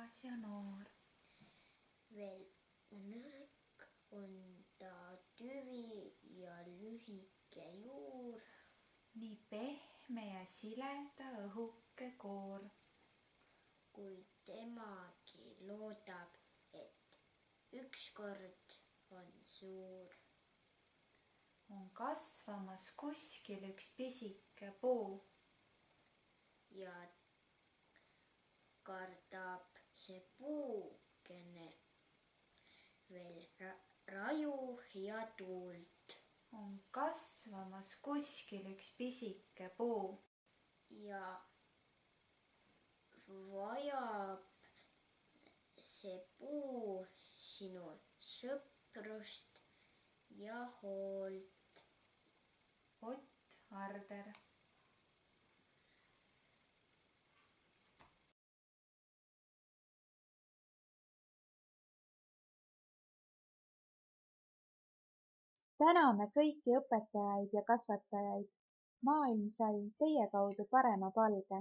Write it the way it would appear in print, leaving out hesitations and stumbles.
rikas ja noor. Veel nõrk on ta tüvi ja lühike juur. Nii pehme ja sile ta õhuke koor. Kuid temagi loodab, et ükskord on suur. On kasvamas kuskil üks pisike puu. Ja kardab see puukene veel raju ja tuult. On kasvamas kuskil üks pisike puu. Ja vajab see puu sinu sõprust ja hoolt. Ott Arder. Täname kõiki õpetajaid ja kasvatajaid. Maailm sai teie kaudu parema palge.